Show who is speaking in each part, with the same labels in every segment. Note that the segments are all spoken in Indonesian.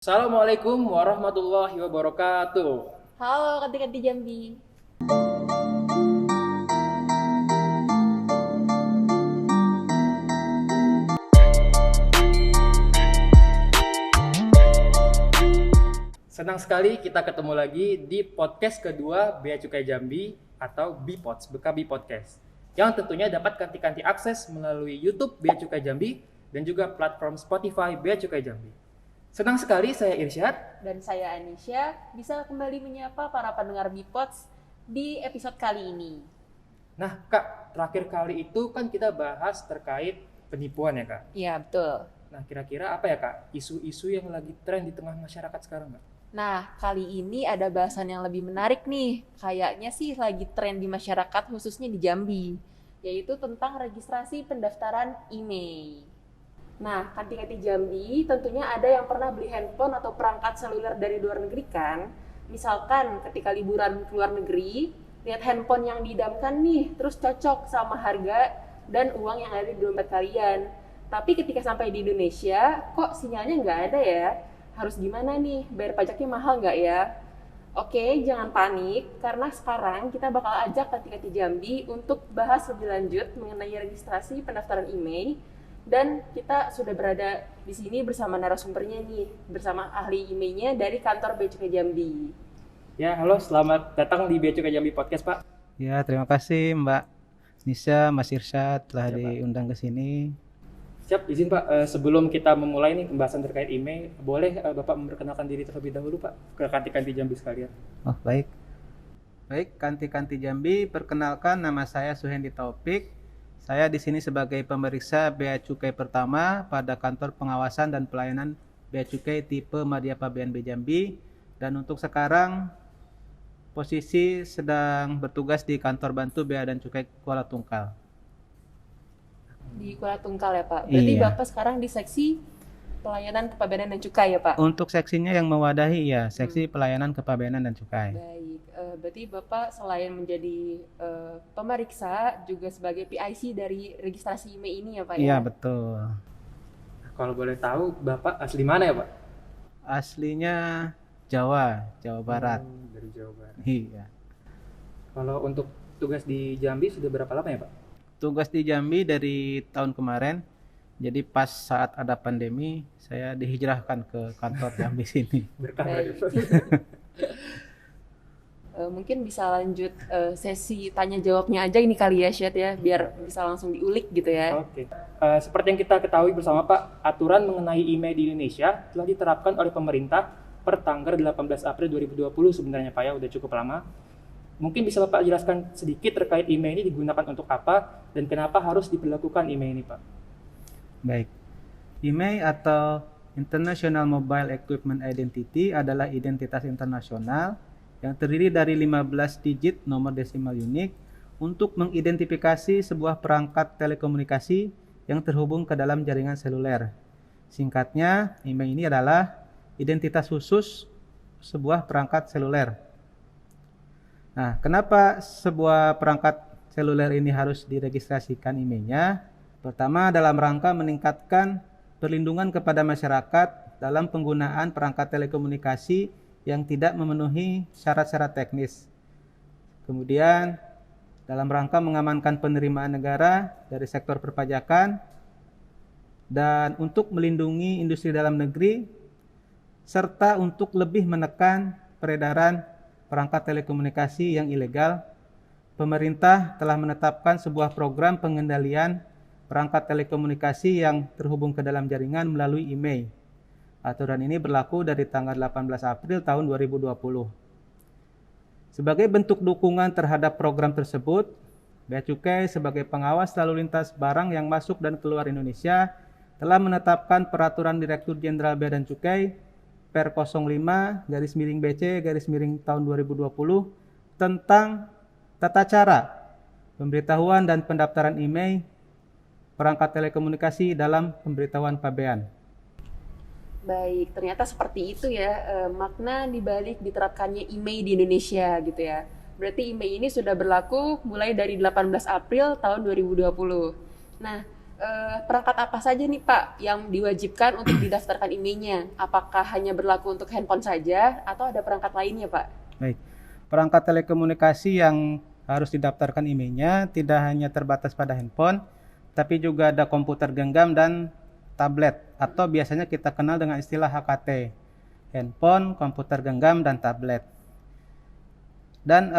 Speaker 1: Assalamualaikum warahmatullahi wabarakatuh.
Speaker 2: Halo, kanti-kanti Jambi.
Speaker 1: Senang sekali kita ketemu lagi di podcast kedua Bea Cukai Jambi atau BPODS, Bekabi Podcast. Yang tentunya dapat kanti-kanti akses melalui YouTube Bea Cukai Jambi dan juga platform Spotify Bea Cukai Jambi. Senang sekali saya Irsyad.
Speaker 2: Dan saya Anisha bisa kembali menyapa para pendengar Bipods di episode kali ini.
Speaker 1: Nah Kak, terakhir kali itu kan kita bahas terkait penipuan ya Kak.
Speaker 2: Iya, betul.
Speaker 1: Nah kira-kira apa ya Kak isu-isu yang lagi tren di tengah masyarakat sekarang Kak?
Speaker 2: Nah, kali ini ada bahasan yang lebih menarik nih. Kayaknya sih lagi tren di masyarakat khususnya di Jambi, yaitu tentang registrasi pendaftaran IMEI. Nah, kanti-kanti Jambi tentunya ada yang pernah beli handphone atau perangkat seluler dari luar negeri kan? Misalkan ketika liburan ke luar negeri, lihat handphone yang diidamkan nih, terus cocok sama harga dan uang yang ada di dompet kalian. Tapi ketika sampai di Indonesia, kok sinyalnya nggak ada ya? Harus gimana nih? Bayar pajaknya mahal nggak ya? Oke, jangan panik, karena sekarang kita bakal ajak kanti-kanti Jambi untuk bahas lebih lanjut mengenai registrasi pendaftaran IMEI. Dan kita sudah berada di sini bersama narasumbernya nih, bersama ahli IMEI-nya dari kantor Bea Cukai Jambi.
Speaker 1: Ya halo, selamat datang di Bea Cukai Jambi Podcast Pak.
Speaker 3: Ya, terima kasih Mbak Nisa, Mas Irsyad telah
Speaker 1: Ya, Pak.
Speaker 3: diundang ke sini.
Speaker 1: Siap, izin Pak, sebelum kita memulai nih pembahasan terkait IMEI, boleh Bapak memperkenalkan diri terlebih dahulu Pak ke kanti-kanti Jambi sekalian.
Speaker 3: Oh, baik. Baik, kanti-kanti Jambi, perkenalkan nama saya Suhendi Taufik. Saya di sini sebagai pemeriksa Bea Cukai pertama pada kantor pengawasan dan pelayanan Bea Cukai tipe Madya Pabean B Jambi, dan untuk sekarang posisi sedang bertugas di kantor bantu Bea dan Cukai Kuala Tungkal.
Speaker 2: Di Kuala Tungkal ya Pak? Berarti
Speaker 3: Iya.
Speaker 2: Bapak sekarang di seksi pelayanan kepabeanan dan cukai ya Pak?
Speaker 3: Untuk seksinya yang mewadahi ya, seksi pelayanan kepabeanan dan cukai.
Speaker 2: Baik, berarti Bapak selain menjadi pemeriksa juga sebagai PIC dari registrasi IMEI ini ya Pak ya?
Speaker 3: Iya, betul.
Speaker 1: Kalau boleh tahu Bapak asli mana ya Pak?
Speaker 3: Aslinya Jawa Barat.
Speaker 1: Dari Jawa Barat.
Speaker 3: Iya.
Speaker 1: Kalau untuk tugas di Jambi sudah berapa lama ya Pak?
Speaker 3: Tugas di Jambi dari tahun kemarin. Jadi pas saat ada pandemi, saya dihijrahkan ke kantor Jambi sini.
Speaker 1: Berkah
Speaker 2: Baik.
Speaker 1: berarti.
Speaker 2: Mungkin bisa lanjut sesi tanya jawabnya aja ini kali ya Syed ya, biar bisa langsung diulik gitu ya.
Speaker 1: Oke. Seperti yang kita ketahui bersama Pak, aturan mengenai IMEI di Indonesia telah diterapkan oleh pemerintah per tanggal 18 April 2020 sebenarnya Pak ya, udah cukup lama. Mungkin bisa Bapak jelaskan sedikit terkait IMEI ini digunakan untuk apa dan kenapa harus diberlakukan IMEI ini Pak?
Speaker 3: Baik. IMEI atau International Mobile Equipment Identity adalah identitas internasional yang terdiri dari 15 digit nomor desimal unik untuk mengidentifikasi sebuah perangkat telekomunikasi yang terhubung ke dalam jaringan seluler. Singkatnya, IMEI ini adalah identitas khusus sebuah perangkat seluler. Nah, kenapa sebuah perangkat seluler ini harus diregistrasikan IMEI-nya? Pertama, dalam rangka meningkatkan perlindungan kepada masyarakat dalam penggunaan perangkat telekomunikasi yang tidak memenuhi syarat-syarat teknis. Kemudian, dalam rangka mengamankan penerimaan negara dari sektor perpajakan dan untuk melindungi industri dalam negeri, serta untuk lebih menekan peredaran perangkat telekomunikasi yang ilegal, pemerintah telah menetapkan sebuah program pengendalian perangkat telekomunikasi yang terhubung ke dalam jaringan melalui IMEI. Aturan ini berlaku dari tanggal 18 April tahun 2020. Sebagai bentuk dukungan terhadap program tersebut, Bea Cukai sebagai pengawas lalu lintas barang yang masuk dan keluar Indonesia telah menetapkan Peraturan Direktur Jenderal Bea dan Cukai Per 05-BC tahun 2020 tentang tata cara pemberitahuan dan pendaftaran IMEI perangkat telekomunikasi dalam pemberitahuan pabean.
Speaker 2: Baik, ternyata seperti itu ya makna dibalik diterapkannya IMEI di Indonesia gitu ya. Berarti IMEI ini sudah berlaku mulai dari 18 April tahun 2020. Nah, perangkat apa saja nih Pak yang diwajibkan untuk didaftarkan IMEI-nya? Apakah hanya berlaku untuk handphone saja atau ada perangkat lainnya Pak?
Speaker 3: Baik, perangkat telekomunikasi yang harus didaftarkan IMEI-nya tidak hanya terbatas pada handphone, tapi juga ada komputer genggam dan tablet, atau biasanya kita kenal dengan istilah HKT, handphone, komputer genggam, dan tablet. Dan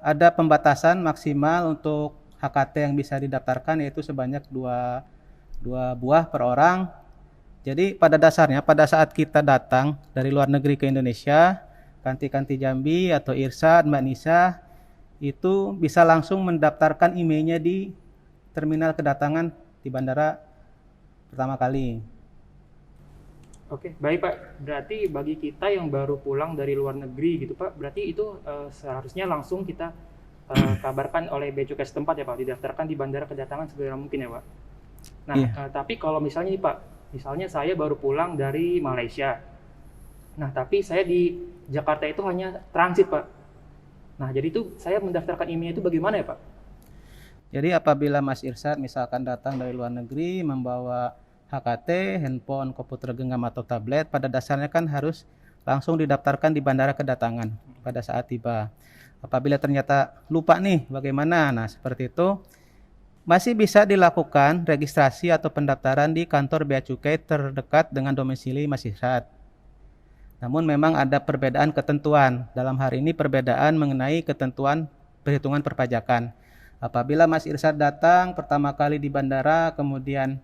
Speaker 3: ada pembatasan maksimal untuk HKT yang bisa didaftarkan, yaitu sebanyak dua buah per orang. Jadi pada dasarnya pada saat kita datang dari luar negeri ke Indonesia, Kanti Jambi atau Irsad, Mbak Nisa, itu bisa langsung mendaftarkan IMEI-nya di terminal kedatangan di bandara pertama kali.
Speaker 1: Oke, baik Pak. Berarti bagi kita yang baru pulang dari luar negeri gitu Pak, berarti itu seharusnya langsung kita kabarkan oleh bea cukai setempat ya Pak, didaftarkan di bandara kedatangan segera mungkin ya Pak. Nah, tapi kalau misalnya nih Pak, misalnya saya baru pulang dari Malaysia. Nah, tapi saya di Jakarta itu hanya transit Pak. Nah, jadi itu saya mendaftarkan IMEI itu bagaimana ya Pak?
Speaker 3: Jadi apabila Mas Irsad misalkan datang dari luar negeri membawa HKT, handphone, komputer genggam atau tablet, pada dasarnya kan harus langsung didaftarkan di bandara kedatangan pada saat tiba. Apabila ternyata lupa nih bagaimana, nah seperti itu masih bisa dilakukan registrasi atau pendaftaran di kantor bea cukai terdekat dengan domisili Mas Irsad. Namun memang ada perbedaan ketentuan. Dalam hari ini perbedaan mengenai ketentuan perhitungan perpajakan. Apabila Mas Irsad datang pertama kali di bandara kemudian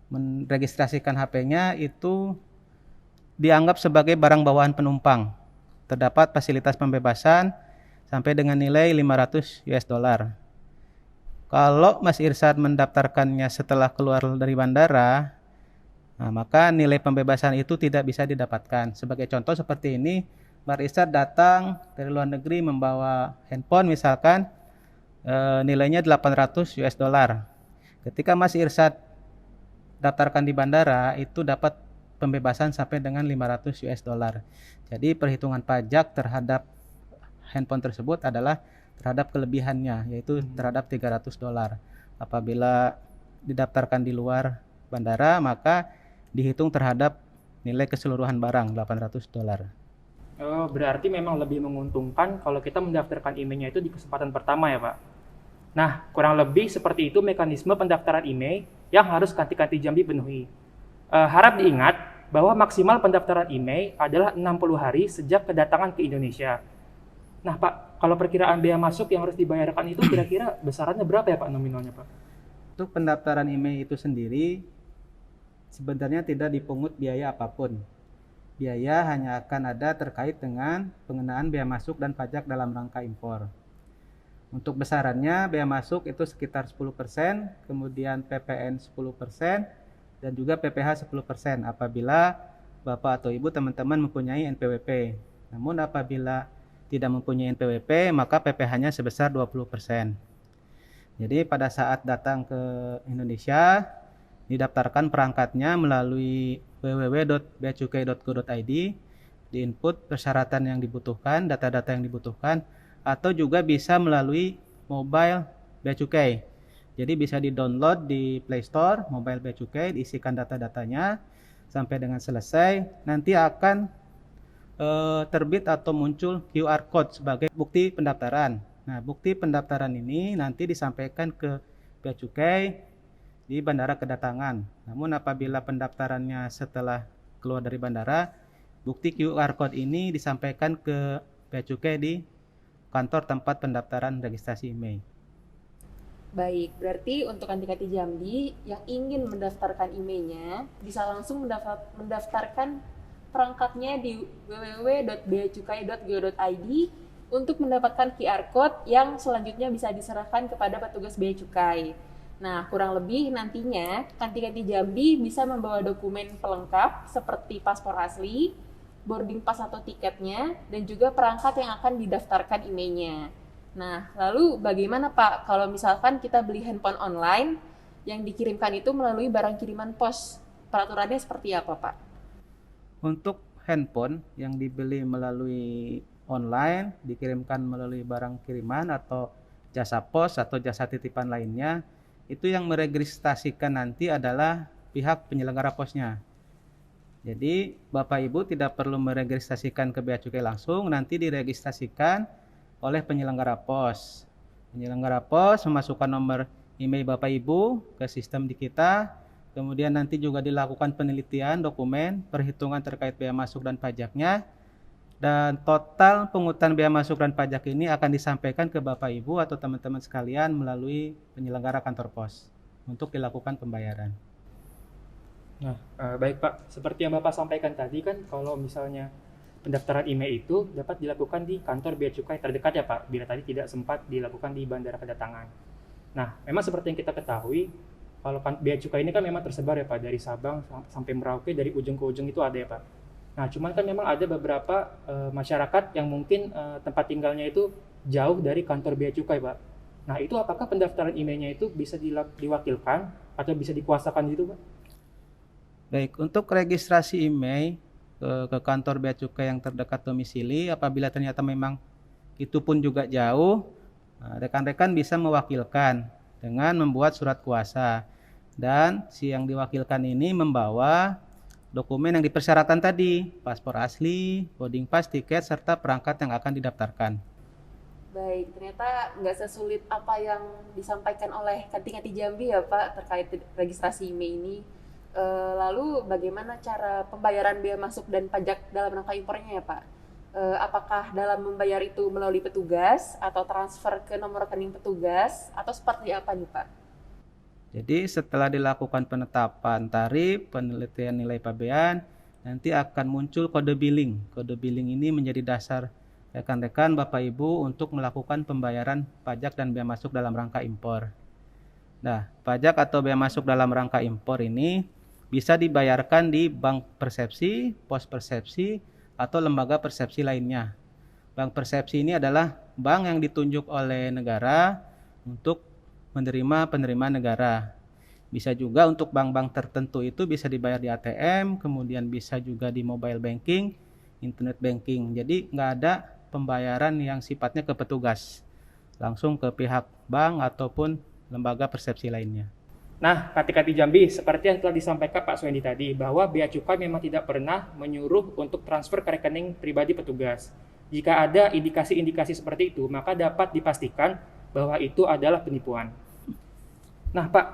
Speaker 3: meregistrasikan HP-nya, itu dianggap sebagai barang bawaan penumpang. Terdapat fasilitas pembebasan sampai dengan nilai 500 US dollar. Kalau Mas Irsad mendaftarkannya setelah keluar dari bandara, nah, maka nilai pembebasan itu tidak bisa didapatkan. Sebagai contoh seperti ini, Mas Irsad datang dari luar negeri membawa handphone misalkan nilainya 800 US dollar. Ketika Mas Irsad daftarkan di bandara, itu dapat pembebasan sampai dengan 500 US dollar. Jadi perhitungan pajak terhadap handphone tersebut adalah terhadap kelebihannya, yaitu terhadap 300 dolar. Apabila didaftarkan di luar bandara, maka dihitung terhadap nilai keseluruhan barang 800 dolar.
Speaker 1: Oh, berarti memang lebih menguntungkan kalau kita mendaftarkan IMEI-nya itu di kesempatan pertama ya Pak. Nah, kurang lebih seperti itu mekanisme pendaftaran IMEI yang harus Kanti Jambi penuhi. Harap diingat bahwa maksimal pendaftaran IMEI adalah 60 hari sejak kedatangan ke Indonesia. Nah Pak, kalau perkiraan bea masuk yang harus dibayarkan itu kira-kira besarannya berapa ya Pak nominalnya Pak?
Speaker 3: Untuk pendaftaran IMEI itu sendiri sebenarnya tidak dipungut biaya apapun. Biaya hanya akan ada terkait dengan pengenaan bea masuk dan pajak dalam rangka impor. Untuk besarannya bea masuk itu sekitar 10%, kemudian PPN 10%, dan juga PPh 10% apabila Bapak atau Ibu teman-teman mempunyai NPWP. Namun apabila tidak mempunyai NPWP, maka PPh-nya sebesar 20%. Jadi pada saat datang ke Indonesia, didaftarkan perangkatnya melalui www.beacukai.go.id, diinput persyaratan yang dibutuhkan, data-data yang dibutuhkan, atau juga bisa melalui mobile Bea Cukai. Jadi bisa di-download di Play Store, mobile Bea Cukai, diisikan data-datanya, sampai dengan selesai, nanti akan terbit atau muncul QR Code sebagai bukti pendaftaran. Nah, bukti pendaftaran ini nanti disampaikan ke Bea Cukai di bandara kedatangan. Namun apabila pendaftarannya setelah keluar dari bandara, bukti QR Code ini disampaikan ke Bea Cukai di kantor tempat pendaftaran registrasi IMEI.
Speaker 2: Baik, berarti untuk Kanti Jambi yang ingin mendaftarkan IMEI-nya bisa langsung mendaftarkan perangkatnya di www.beacukai.go.id untuk mendapatkan QR Code yang selanjutnya bisa diserahkan kepada petugas Bea Cukai. Nah, kurang lebih nantinya Kanti Jambi bisa membawa dokumen pelengkap seperti paspor asli, boarding pass atau tiketnya, dan juga perangkat yang akan didaftarkan IMEI-nya. Nah, lalu bagaimana Pak kalau misalkan kita beli handphone online yang dikirimkan itu melalui barang kiriman pos? Peraturannya seperti apa Pak?
Speaker 3: Untuk handphone yang dibeli melalui online, dikirimkan melalui barang kiriman atau jasa pos atau jasa titipan lainnya, itu yang meregistrasikan nanti adalah pihak penyelenggara posnya. Jadi Bapak Ibu tidak perlu meregistrasikan ke Bea Cukai langsung, nanti diregistrasikan oleh penyelenggara pos. Penyelenggara pos memasukkan nomor email Bapak Ibu ke sistem di kita, kemudian nanti juga dilakukan penelitian dokumen, perhitungan terkait bea masuk dan pajaknya, dan total pungutan bea masuk dan pajak ini akan disampaikan ke Bapak Ibu atau teman-teman sekalian melalui penyelenggara kantor pos untuk dilakukan pembayaran.
Speaker 1: Nah, baik Pak, seperti yang Bapak sampaikan tadi kan kalau misalnya pendaftaran IMEI itu dapat dilakukan di kantor Bea Cukai terdekat ya Pak, bila tadi tidak sempat dilakukan di bandara kedatangan. Nah, memang seperti yang kita ketahui, kalau Bea Cukai ini kan memang tersebar ya Pak, dari Sabang sampai Merauke, dari ujung ke ujung itu ada ya Pak. Nah, cuman kan memang ada beberapa masyarakat yang mungkin tempat tinggalnya itu jauh dari kantor Bea Cukai Pak. Nah, itu apakah pendaftaran IMEI-nya itu bisa diwakilkan atau bisa dikuasakan gitu Pak?
Speaker 3: Baik, untuk registrasi IMEI ke kantor Bea Cukai yang terdekat domisili, apabila ternyata memang itu pun juga jauh, rekan-rekan bisa mewakilkan dengan membuat surat kuasa. Dan si yang diwakilkan ini membawa dokumen yang dipersyaratkan tadi, paspor asli, boarding pass, tiket, serta perangkat yang akan didaftarkan.
Speaker 2: Baik, ternyata nggak sesulit apa yang disampaikan oleh Kanti Jambi ya Pak terkait registrasi IMEI ini. Lalu bagaimana cara pembayaran bea masuk dan pajak dalam rangka impornya ya Pak? Apakah dalam membayar itu melalui petugas atau transfer ke nomor rekening petugas atau seperti apa nih Pak?
Speaker 3: Jadi setelah dilakukan penetapan tarif, penelitian nilai pabean, nanti akan muncul kode billing. Kode billing ini menjadi dasar rekan-rekan Bapak Ibu untuk melakukan pembayaran pajak dan bea masuk dalam rangka impor. Nah, pajak atau bea masuk dalam rangka impor ini bisa dibayarkan di bank persepsi, pos persepsi, atau lembaga persepsi lainnya. Bank persepsi ini adalah bank yang ditunjuk oleh negara untuk menerima penerimaan negara. Bisa juga untuk bank-bank tertentu itu bisa dibayar di ATM, kemudian bisa juga di mobile banking, internet banking. Jadi nggak ada pembayaran yang sifatnya ke petugas, langsung ke pihak bank ataupun lembaga persepsi lainnya.
Speaker 1: Nah, Kanti Jambi, seperti yang telah disampaikan Pak Suendi tadi, bahwa Bea Cukai memang tidak pernah menyuruh untuk transfer ke rekening pribadi petugas. Jika ada indikasi-indikasi seperti itu, maka dapat dipastikan bahwa itu adalah penipuan. Nah, Pak,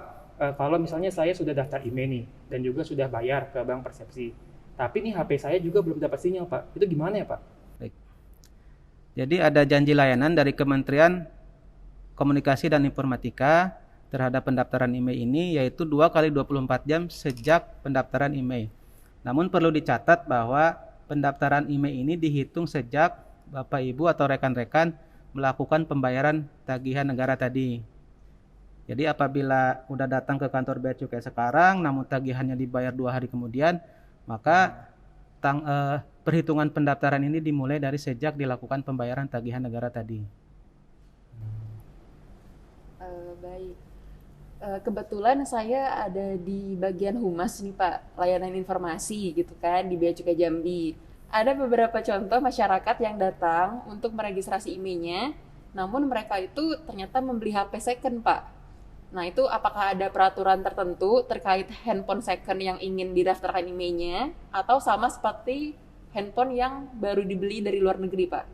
Speaker 1: kalau misalnya saya sudah daftar IMEI nih, dan juga sudah bayar ke bank persepsi, tapi nih HP saya juga belum dapat sinyal, Pak. Itu gimana ya, Pak?
Speaker 3: Baik. Jadi ada janji layanan dari Kementerian Komunikasi dan Informatika terhadap pendaftaran IMEI ini, yaitu 2 kali 24 jam sejak pendaftaran IMEI. Namun perlu dicatat bahwa pendaftaran IMEI ini dihitung sejak Bapak Ibu atau rekan-rekan melakukan pembayaran tagihan negara tadi. Jadi apabila udah datang ke kantor Bea Cukai sekarang, namun tagihannya dibayar 2 hari kemudian, maka perhitungan pendaftaran ini dimulai dari sejak dilakukan pembayaran tagihan negara tadi.
Speaker 2: Baik. Kebetulan saya ada di bagian humas nih Pak, layanan informasi gitu kan di Bea Cukai Jambi. Ada beberapa contoh masyarakat yang datang untuk meregistrasi IMEI-nya, namun mereka itu ternyata membeli HP second Pak. Nah itu apakah ada peraturan tertentu terkait handphone second yang ingin didaftarkan IMEI-nya, atau sama seperti handphone yang baru dibeli dari luar negeri Pak?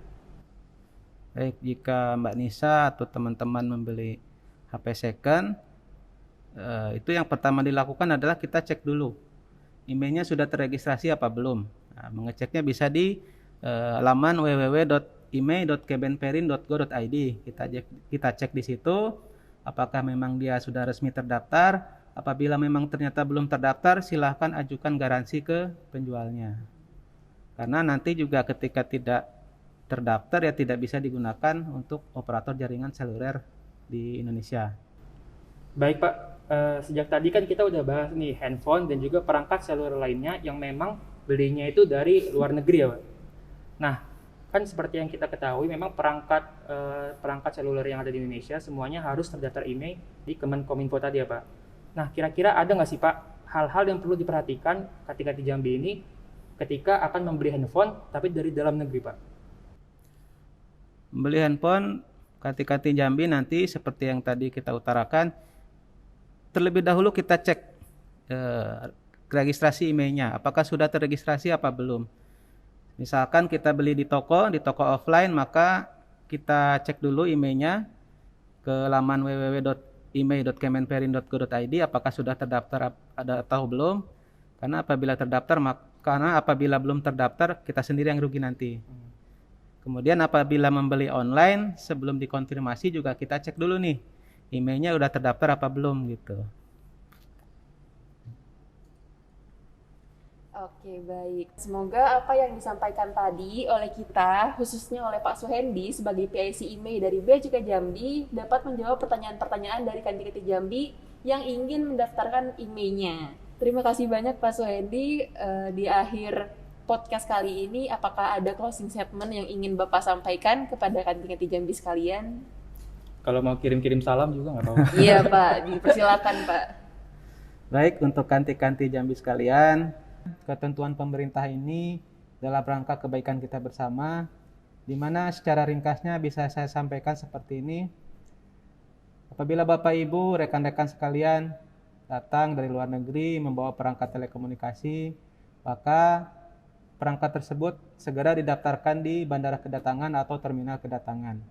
Speaker 3: Baik, jika Mbak Nisa atau teman-teman membeli HP second, itu yang pertama dilakukan adalah kita cek dulu IMEI-nya sudah terregistrasi apa belum. Nah, mengeceknya bisa di laman www.imei.kemenperin.go.id. Kita cek di situ apakah memang dia sudah resmi terdaftar. Apabila memang ternyata belum terdaftar, silahkan ajukan garansi ke penjualnya. Karena nanti juga ketika tidak terdaftar ya tidak bisa digunakan untuk operator jaringan seluler di Indonesia.
Speaker 1: Baik Pak, sejak tadi kan kita udah bahas nih handphone dan juga perangkat seluler lainnya yang memang belinya itu dari luar negeri ya Pak. Nah, kan seperti yang kita ketahui memang perangkat seluler yang ada di Indonesia semuanya harus terdaftar IMEI di Kemenkominfo tadi ya Pak. Nah, kira-kira ada nggak sih Pak hal-hal yang perlu diperhatikan ketika di Jambi ini ketika akan membeli handphone tapi dari dalam negeri Pak?
Speaker 3: Membeli handphone Kanti Jambi nanti seperti yang tadi kita utarakan, terlebih dahulu kita cek registrasi emailnya, apakah sudah terregistrasi apa belum. Misalkan kita beli di toko offline, maka kita cek dulu emailnya ke laman www.email.kemenperin.go.id apakah sudah terdaftar atau belum. Karena apabila belum terdaftar, kita sendiri yang rugi nanti. Kemudian apabila membeli online, sebelum dikonfirmasi juga kita cek dulu nih, emailnya udah terdaftar apa belum gitu.
Speaker 2: Oke, baik. Semoga apa yang disampaikan tadi oleh kita, khususnya oleh Pak Suhendi sebagai PIC IMEI dari Bea Cukai Jambi, dapat menjawab pertanyaan-pertanyaan dari Kanti-Kanti Jambi yang ingin mendaftarkan IMEI-nya. Terima kasih banyak Pak Suhendi. Di akhir podcast kali ini, apakah ada closing statement yang ingin Bapak sampaikan kepada Kanti-Kanti Jambi sekalian?
Speaker 1: Kalau mau kirim-kirim salam juga nggak apa-apa.
Speaker 2: Iya Pak, dipersilakan Pak.
Speaker 3: Baik, untuk Kanti-Kanti Jambi sekalian, ketentuan pemerintah ini dalam rangka kebaikan kita bersama, di mana secara ringkasnya bisa saya sampaikan seperti ini. Apabila Bapak Ibu, rekan-rekan sekalian datang dari luar negeri membawa perangkat telekomunikasi, maka perangkat tersebut segera didaftarkan di bandara kedatangan atau terminal kedatangan.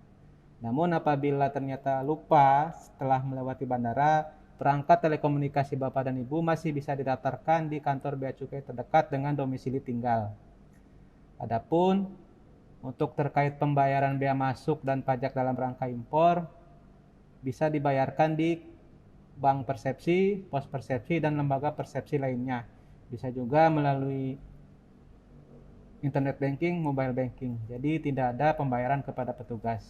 Speaker 3: Namun apabila ternyata lupa setelah melewati bandara, perangkat telekomunikasi Bapak dan Ibu masih bisa didaftarkan di kantor bea cukai terdekat dengan domisili tinggal. Adapun untuk terkait pembayaran bea masuk dan pajak dalam rangka impor bisa dibayarkan di bank persepsi, pos persepsi, dan lembaga persepsi lainnya. Bisa juga melalui internet banking, mobile banking. Jadi tidak ada pembayaran kepada petugas.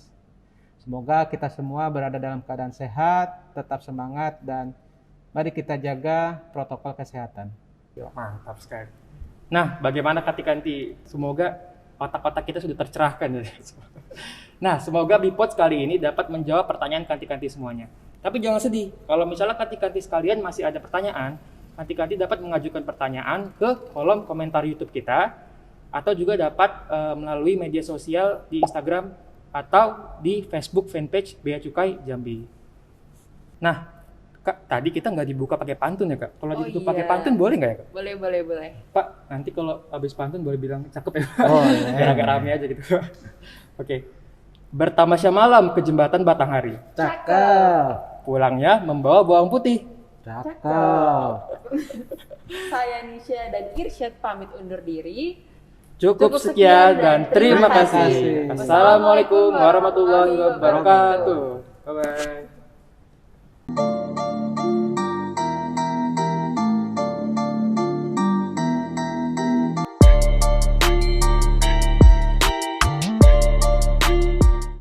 Speaker 3: Semoga kita semua berada dalam keadaan sehat, tetap semangat, dan mari kita jaga protokol kesehatan.
Speaker 1: Mantap sekali. Nah, bagaimana Kanti-Kanti? Semoga otak-otak kita sudah tercerahkan. Nah, semoga Bipods kali ini dapat menjawab pertanyaan Kanti-Kanti semuanya. Tapi jangan sedih, kalau misalnya Kanti-Kanti sekalian masih ada pertanyaan, Kanti-Kanti dapat mengajukan pertanyaan ke kolom komentar YouTube kita, atau juga dapat melalui media sosial di Instagram atau di Facebook fanpage Bea Cukai Jambi. Nah, Kak, tadi kita nggak dibuka pakai pantun ya, Kak? Kalau ditutup pakai pantun boleh nggak ya, Kak?
Speaker 2: Boleh.
Speaker 1: Pak, nanti kalau habis pantun boleh bilang cakep ya,
Speaker 3: Oh, iya.
Speaker 1: biar agak rame aja gitu. Oke. Bertamasya malam ke jembatan Batanghari.
Speaker 3: Cakep.
Speaker 1: Pulangnya membawa bawang putih.
Speaker 3: Cakep.
Speaker 2: Saya Nisha dan Irsyad pamit undur diri.
Speaker 1: Cukup sekian dan terima kasih. Assalamualaikum warahmatullahi wabarakatuh. Bye-bye.